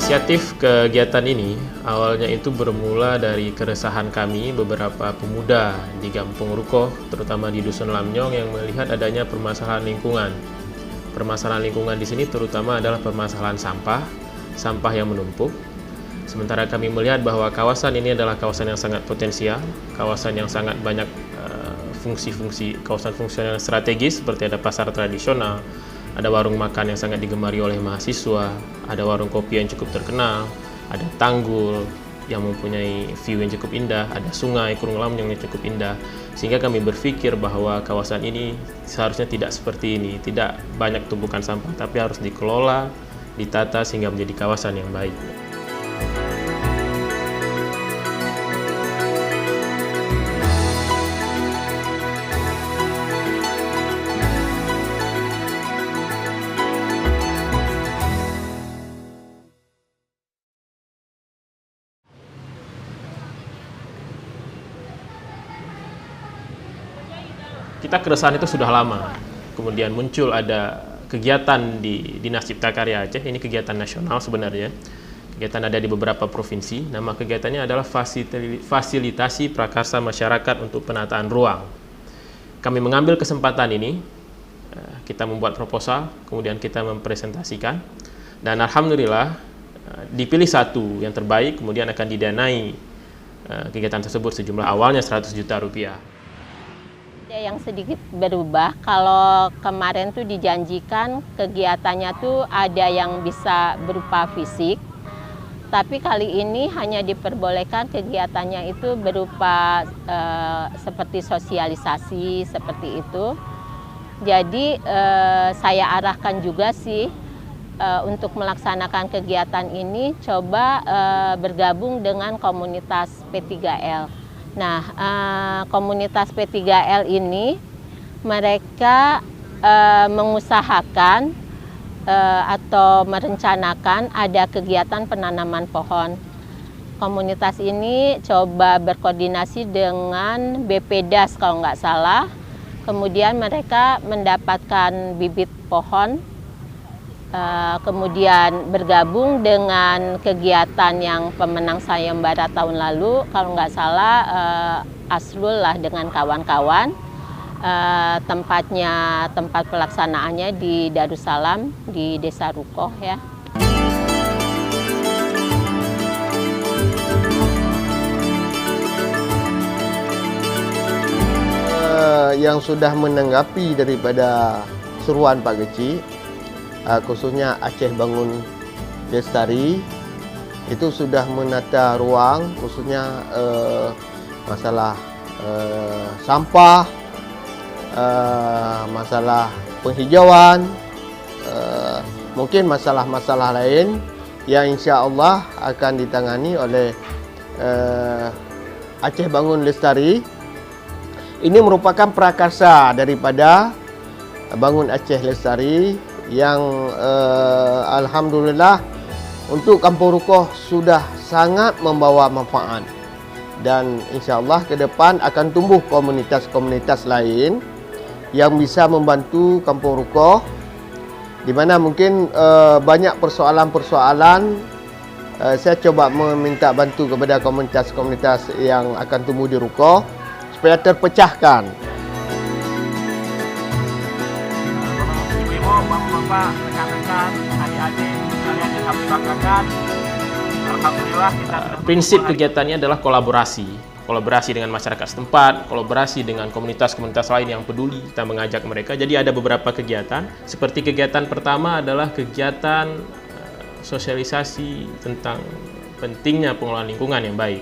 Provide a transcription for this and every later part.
Inisiatif kegiatan ini awalnya itu bermula dari keresahan kami beberapa pemuda di Kampung Rukoh, terutama di Dusun Lamnyong yang melihat adanya permasalahan lingkungan. Permasalahan lingkungan di sini terutama adalah permasalahan sampah yang menumpuk. Sementara kami melihat bahwa kawasan ini adalah kawasan yang sangat potensial, kawasan yang sangat banyak fungsi-fungsi, kawasan fungsional strategis seperti ada pasar tradisional, ada warung makan yang sangat digemari oleh mahasiswa, ada warung kopi yang cukup terkenal, ada tanggul yang mempunyai view yang cukup indah, ada sungai Kurung Lamnyong yang cukup indah. Sehingga kami berpikir bahwa kawasan ini seharusnya tidak seperti ini, tidak banyak tumpukan sampah, tapi harus dikelola, ditata sehingga menjadi kawasan yang baik. Kita keresahan itu sudah lama, kemudian muncul ada kegiatan di Dinas Cipta Karya Aceh, ini kegiatan nasional sebenarnya, kegiatan ada di beberapa provinsi, nama kegiatannya adalah fasilitasi prakarsa masyarakat untuk penataan ruang. Kami mengambil kesempatan ini, kita membuat proposal, kemudian kita mempresentasikan, dan alhamdulillah dipilih satu yang terbaik, kemudian akan didanai kegiatan tersebut sejumlah awalnya 100 juta rupiah. Yang sedikit berubah, kalau kemarin tuh dijanjikan kegiatannya tuh ada yang bisa berupa fisik, tapi kali ini hanya diperbolehkan kegiatannya itu berupa seperti sosialisasi seperti itu. Jadi saya arahkan juga sih untuk melaksanakan kegiatan ini coba bergabung dengan komunitas P3L. Nah, komunitas P3L ini mereka mengusahakan atau merencanakan ada kegiatan penanaman pohon. Komunitas ini coba berkoordinasi dengan BPDAS kalau nggak salah. Kemudian mereka mendapatkan bibit pohon, kemudian bergabung dengan kegiatan yang pemenang sayembara tahun lalu, kalau nggak salah Asrul lah dengan kawan-kawan. Tempat pelaksanaannya di Darussalam di Desa Rukoh ya. Yang sudah menanggapi daripada seruan Pak Geci, khususnya Aceh Bangun Lestari, itu sudah menata ruang, khususnya masalah sampah, masalah penghijauan, mungkin masalah-masalah lain yang insya Allah akan ditangani oleh Aceh Bangun Lestari. Ini merupakan prakarsa daripada Bangun Aceh Lestari yang alhamdulillah untuk Kampung Rukoh sudah sangat membawa manfaat, dan insya-Allah ke depan akan tumbuh komunitas-komunitas lain yang bisa membantu Kampung Rukoh, di mana mungkin banyak persoalan-persoalan. Saya coba meminta bantu kepada komunitas-komunitas yang akan tumbuh di Rukoh supaya terpecahkan. Bapak, rekan-rekan, adik-adik, kalian yang kami banggakan. Alhamdulillah kita prinsip kegiatannya adalah kolaborasi dengan masyarakat setempat, kolaborasi dengan komunitas-komunitas lain yang peduli. Kita mengajak mereka. Jadi ada beberapa kegiatan. Seperti kegiatan pertama adalah kegiatan sosialisasi tentang pentingnya pengelolaan lingkungan yang baik.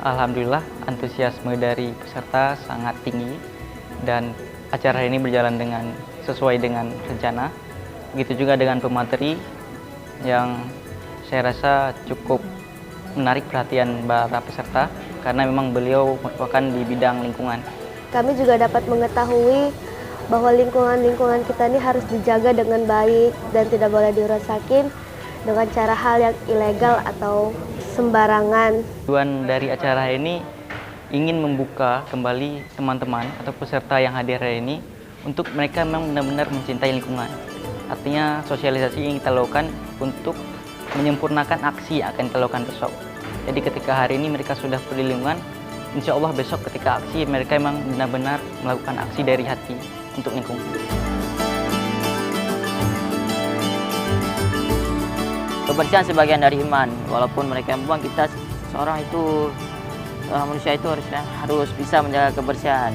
Alhamdulillah antusiasme dari peserta sangat tinggi dan acara ini berjalan sesuai dengan rencana. Begitu juga dengan pemateri yang saya rasa cukup menarik perhatian para peserta karena memang beliau merupakan di bidang lingkungan. Kami juga dapat mengetahui bahwa lingkungan kita ini harus dijaga dengan baik dan tidak boleh dirusakin dengan cara hal yang ilegal atau sembarangan. Tujuan dari acara ini ingin membuka kembali teman-teman atau peserta yang hadir hari ini untuk mereka memang benar-benar mencintai lingkungan. Artinya sosialisasi yang kita lakukan untuk menyempurnakan aksi yang akan kita lakukan besok. Jadi ketika hari ini mereka sudah peduli lingkungan, insya Allah besok ketika aksi mereka memang benar-benar melakukan aksi dari hati untuk lingkungan. Kebersihan sebagian dari iman, walaupun mereka membuang, kita seorang manusia itu harus bisa menjaga kebersihan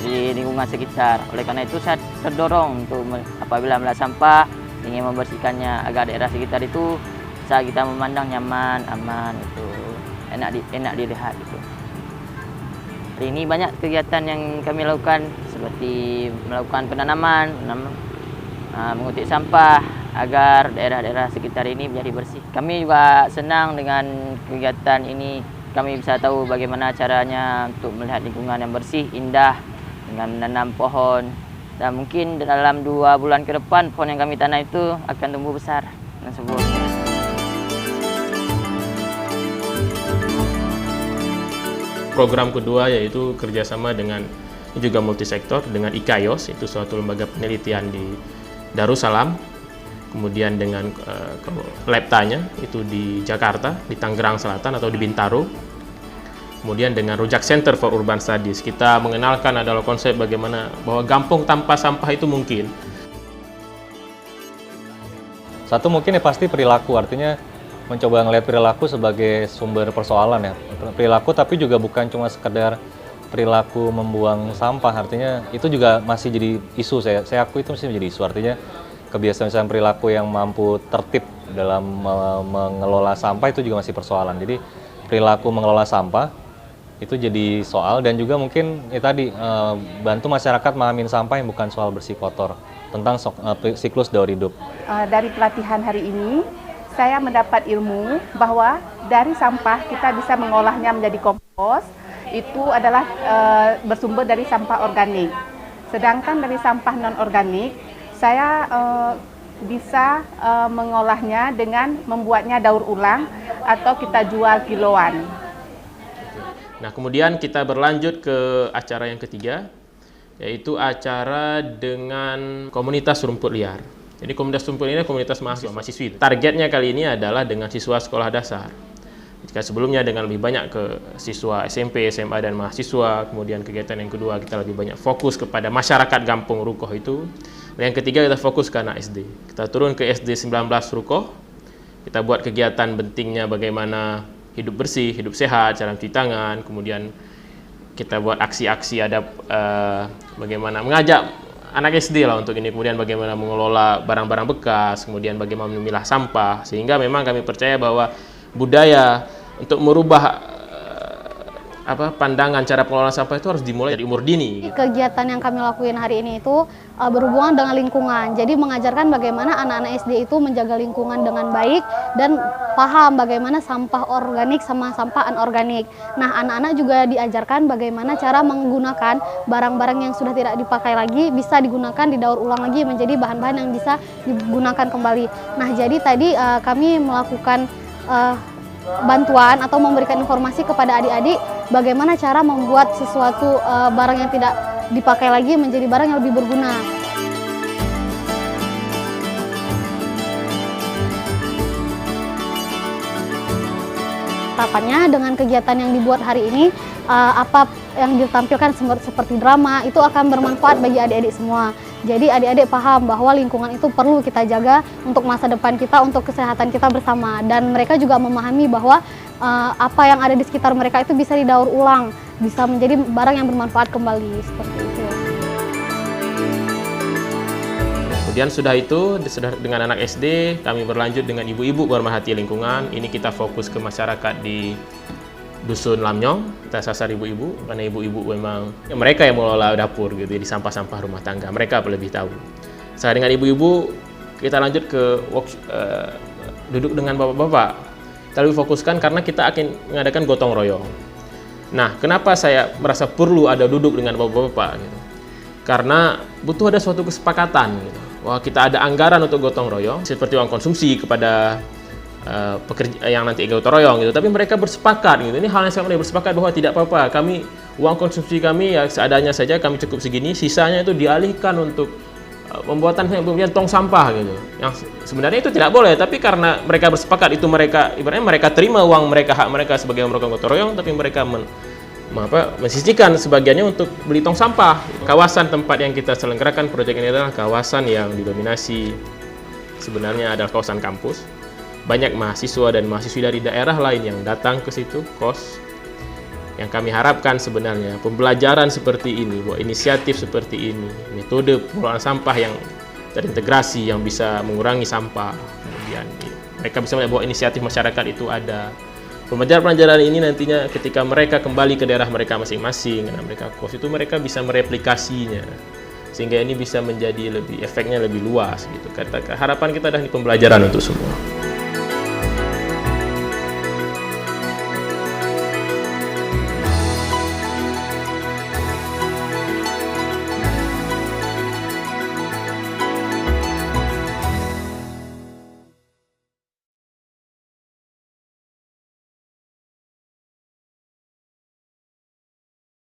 di lingkungan sekitar. Oleh karena itu saya terdorong untuk apabila melihat sampah ingin membersihkannya agar daerah sekitar itu bisa kita memandang nyaman, aman, itu enak dilihat itu. Hari ini banyak kegiatan yang kami lakukan seperti melakukan penanaman, mengutip sampah agar daerah-daerah sekitar ini menjadi bersih. Kami juga senang dengan kegiatan ini. Kami bisa tahu bagaimana caranya untuk melihat lingkungan yang bersih, indah dengan menanam pohon. Dan mungkin dalam 2 bulan ke depan pohon yang kami tanam itu akan tumbuh besar dan subur. Program kedua yaitu kerjasama dengan juga multisektor dengan IKAIOS, itu suatu lembaga penelitian di Darussalam. Kemudian dengan Leptanya itu di Jakarta, di Tangerang Selatan atau di Bintaro. Kemudian dengan Rujak Center for Urban Studies, kita mengenalkan adalah konsep bagaimana bahwa kampung tanpa sampah itu mungkin. Satu mungkin ya pasti perilaku, artinya mencoba ngelihat perilaku sebagai sumber persoalan ya. Perilaku tapi juga bukan cuma sekedar perilaku membuang sampah, artinya itu juga masih jadi isu. Saya akui itu masih menjadi isu, artinya kebiasaan perilaku yang mampu tertib dalam mengelola sampah itu juga masih persoalan. Jadi perilaku mengelola sampah itu jadi soal, dan juga mungkin tadi bantu masyarakat memahamin sampah yang bukan soal bersih kotor, tentang siklus daur hidup. Dari pelatihan hari ini saya mendapat ilmu bahwa dari sampah kita bisa mengolahnya menjadi kompos. Itu adalah bersumber dari sampah organik. Sedangkan dari sampah non organik saya bisa mengolahnya dengan membuatnya daur ulang atau kita jual kiloan. Nah, kemudian kita berlanjut ke acara yang ketiga, yaitu acara dengan komunitas rumput liar. Jadi komunitas rumput liar ini komunitas mahasiswi. Targetnya kali ini adalah dengan siswa sekolah dasar. Jika sebelumnya dengan lebih banyak ke siswa SMP, SMA, dan mahasiswa, kemudian kegiatan yang kedua kita lebih banyak fokus kepada masyarakat Kampung Rukoh itu. Dan yang ketiga kita fokus ke anak SD. Kita turun ke SD 19 Rukoh, kita buat kegiatan pentingnya bagaimana hidup bersih, hidup sehat, cara mencuci tangan, kemudian kita buat aksi-aksi bagaimana mengajak anak SD lah untuk ini, kemudian bagaimana mengelola barang-barang bekas, kemudian bagaimana memilah sampah, sehingga memang kami percaya bahwa budaya untuk merubah pandangan cara pengelolaan sampah itu harus dimulai dari umur dini. Kegiatan yang kami lakuin hari ini itu berhubungan dengan lingkungan. Jadi mengajarkan bagaimana anak-anak SD itu menjaga lingkungan dengan baik dan paham bagaimana sampah organik sama sampah anorganik. Nah, anak-anak juga diajarkan bagaimana cara menggunakan barang-barang yang sudah tidak dipakai lagi bisa digunakan, didaur ulang lagi menjadi bahan-bahan yang bisa digunakan kembali. Nah, jadi tadi kami melakukan bantuan atau memberikan informasi kepada adik-adik bagaimana cara membuat sesuatu barang yang tidak dipakai lagi menjadi barang yang lebih berguna. Harapannya dengan kegiatan yang dibuat hari ini, apa yang ditampilkan seperti drama itu akan bermanfaat bagi adik-adik semua. Jadi adik-adik paham bahwa lingkungan itu perlu kita jaga untuk masa depan kita, untuk kesehatan kita bersama. Dan mereka juga memahami bahwa apa yang ada di sekitar mereka itu bisa didaur ulang, bisa menjadi barang yang bermanfaat kembali, seperti itu. Kemudian sudah dengan anak SD, kami berlanjut dengan ibu-ibu pemerhati lingkungan. Ini kita fokus ke masyarakat di Dusun Lamnyong. Kita sasar ibu-ibu, karena ibu-ibu memang mereka yang mengelola dapur gitu di sampah-sampah rumah tangga. Mereka lebih tahu. Saya dengan ibu-ibu kita lanjut ke duduk dengan bapak-bapak. Kita lebih fokuskan karena kita akan mengadakan gotong royong. Nah, kenapa saya merasa perlu ada duduk dengan bapak-bapak? Gitu. Karena butuh ada suatu kesepakatan. Gitu. Wah, kita ada anggaran untuk gotong royong seperti uang konsumsi kepada pekerja yang nanti gotong royong gitu, tapi mereka bersepakat gitu. Ini hal yang sangat bersepakat bahwa tidak apa-apa, kami uang konsumsi kami ya seadanya saja, kami cukup segini, sisanya itu dialihkan untuk pembuatan tong sampah gitu. Yang sebenarnya itu tidak boleh, tapi karena mereka bersepakat itu mereka ibaratnya mereka terima uang mereka, hak mereka sebagai merupakan gotong royong, tapi mereka mensisihkan sebagiannya untuk beli tong sampah. Kawasan tempat yang kita selenggarakan proyek ini adalah kawasan yang didominasi sebenarnya adalah kawasan kampus. Banyak mahasiswa dan mahasiswi dari daerah lain yang datang ke situ, kos. Yang kami harapkan sebenarnya pembelajaran seperti ini, bahwa inisiatif seperti ini, metode pengelolaan sampah yang terintegrasi yang bisa mengurangi sampah, kemudian mereka bisa melihat bahwa inisiatif masyarakat itu ada. Pembelajaran ini nantinya ketika mereka kembali ke daerah mereka masing-masing, karena mereka kos itu mereka bisa mereplikasinya, sehingga ini bisa menjadi efeknya lebih luas gitu. Harapan kita adalah pembelajaran untuk semua.